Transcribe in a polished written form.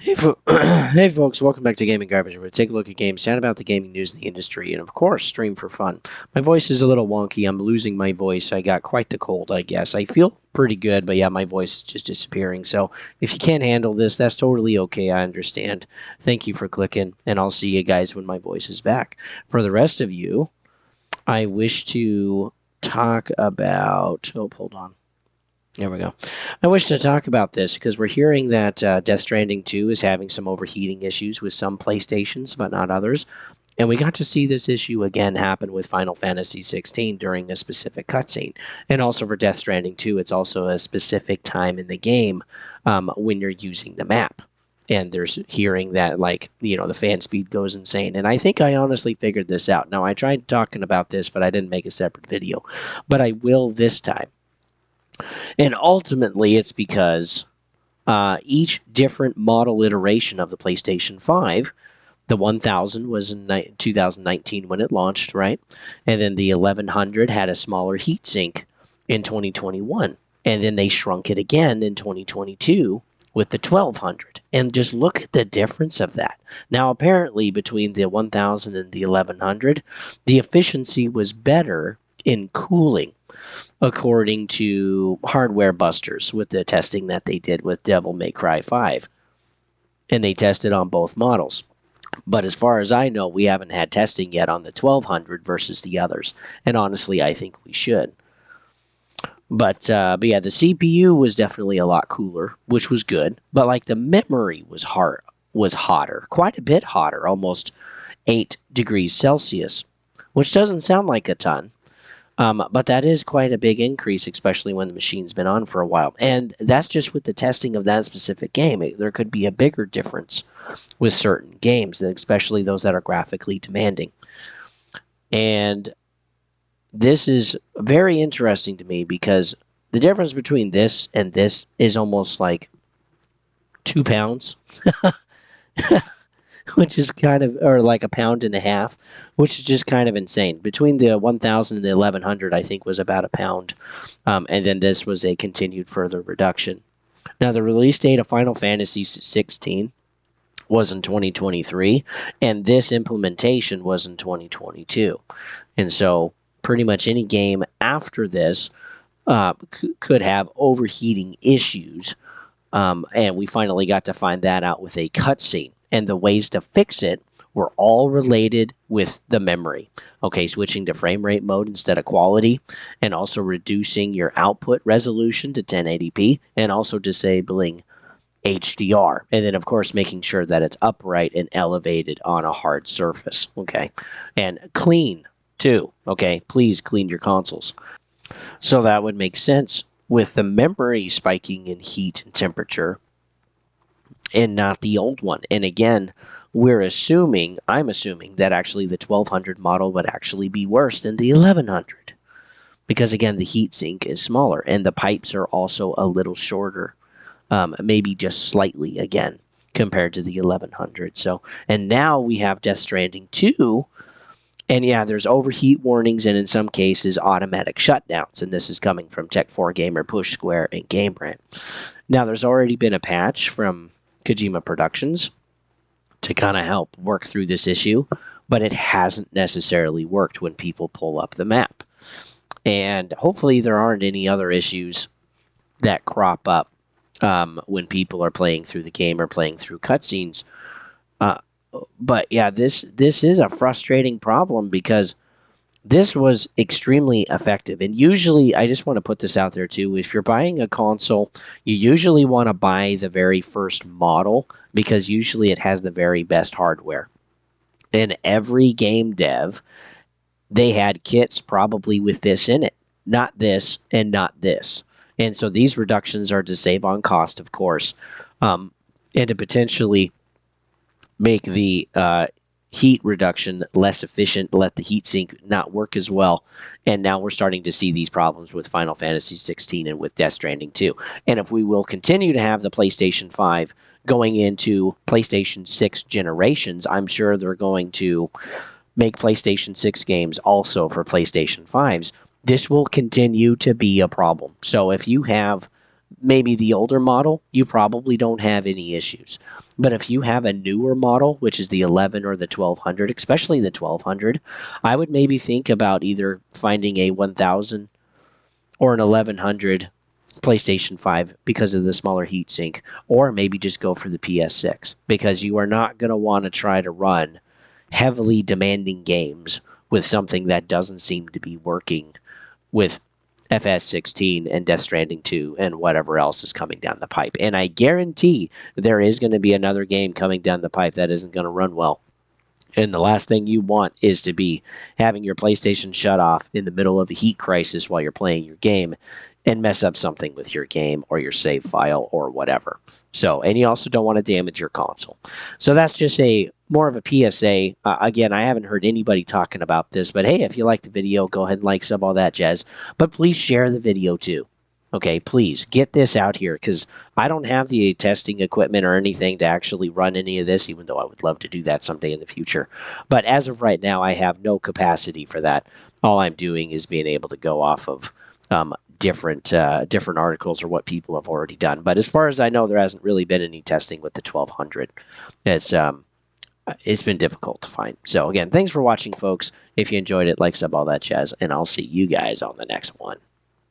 Hey folks, welcome back to Gaming Garbage, where we take a look at games, chat about the gaming news in the industry, and of course, stream for fun. My voice is a little wonky. I'm losing my voice. I got quite the cold, I guess. I feel pretty good, but yeah, my voice is just disappearing. So if you can't handle this, that's totally okay. I understand. Thank you for clicking, and I'll see you guys when my voice is back. For the rest of you, I wish to talk about. Oh, hold on. There we go. I wish to talk about this because we're hearing that Death Stranding 2 is having some overheating issues with some PlayStations, but not others. And we got to see this issue again happen with Final Fantasy 16 during a specific cutscene. And also for Death Stranding 2, it's also a specific time in the game when you're using the map. And there's hearing that, like, the fan speed goes insane. And I think I honestly figured this out. Now, I tried talking about this, but I didn't make a separate video. But I will this time. And ultimately, it's because each different model iteration of the PlayStation 5, the 1000 was in 2019 when it launched, right? And then the 1100 had a smaller heatsink in 2021. And then they shrunk it again in 2022 with the 1200. And just look at the difference of that. Now, apparently, between the 1000 and the 1100, the efficiency was better in cooling, according to Hardware Busters, with the testing that they did with Devil May Cry 5. And they tested on both models. But as far as I know, we haven't had testing yet on the 1200 versus the others. And honestly, I think we should. But yeah, the CPU was definitely a lot cooler, which was good. But like the memory was hotter, quite a bit hotter, almost 8 degrees Celsius, which doesn't sound like a ton. But that is quite a big increase, especially when the machine's been on for a while. And that's just with the testing of that specific game. There could be a bigger difference with certain games, especially those that are graphically demanding. And this is very interesting to me because the difference between this and this is almost like 2 pounds. Which is kind of, or like a pound and a half, which is just kind of insane. Between the 1000 and the 1100, I think was about a pound. And then this was a continued further reduction. Now, the release date of Final Fantasy 16 was in 2023, and this implementation was in 2022. And so pretty much any game after this could have overheating issues. And we finally got to find that out with a cutscene. And the ways to fix it were all related with the memory. Okay, switching to frame rate mode instead of quality, and also reducing your output resolution to 1080p, and also disabling HDR. And then, of course, making sure that it's upright and elevated on a hard surface. Okay, and clean too. Okay, please clean your consoles. So that would make sense with the memory spiking in heat and temperature and not the old one. And again, I'm assuming that actually the 1200 model would actually be worse than the 1100. Because again, the heatsink is smaller and the pipes are also a little shorter. Maybe just slightly again, compared to the 1100. So, and now we have Death Stranding 2. And yeah, there's overheat warnings and in some cases automatic shutdowns. And this is coming from Tech4 Gamer, Push Square, and Game Rant. Now, there's already been a patch from Kojima Productions to kind of help work through this issue, but it hasn't necessarily worked when people pull up the map. And hopefully there aren't any other issues that crop up when people are playing through the game or playing through cutscenes. But yeah, this is a frustrating problem because this was extremely effective. And usually, I just want to put this out there too, if you're buying a console, you usually want to buy the very first model because usually it has the very best hardware. And every game dev, they had kits probably with this in it, not this and not this. And so these reductions are to save on cost, of course, and to potentially make the heat reduction less efficient, let the heatsink not work as well. And now we're starting to see these problems with Final Fantasy 16 and with Death Stranding 2. And if we will continue to have the PlayStation 5 going into PlayStation 6 generations, I'm sure they're going to make PlayStation 6 games also for PlayStation 5s. This will continue to be a problem. So if you have maybe the older model, you probably don't have any issues. But if you have a newer model, which is the 11 or the 1200, especially the 1200, I would maybe think about either finding a 1000 or an 1100 PlayStation 5 because of the smaller heatsink, or maybe just go for the PS6 because you are not going to want to try to run heavily demanding games with something that doesn't seem to be working with FF16 and Death Stranding 2 and whatever else is coming down the pipe. And I guarantee there is going to be another game coming down the pipe that isn't going to run well. And the last thing you want is to be having your PlayStation shut off in the middle of a heat crisis while you're playing your game and mess up something with your game or your save file or whatever. So, and you also don't want to damage your console. So that's just a more of a PSA. Again, I haven't heard anybody talking about this, but hey, if you like the video, go ahead and like, sub, all that jazz. But please share the video too. Okay, please get this out here because I don't have the testing equipment or anything to actually run any of this, even though I would love to do that someday in the future. But as of right now, I have no capacity for that. All I'm doing is being able to go off of different articles or what people have already done. But as far as I know, there hasn't really been any testing with the 1200. It's been difficult to find. So again, thanks for watching, folks. If you enjoyed it, like, sub, all that jazz, and I'll see you guys on the next one.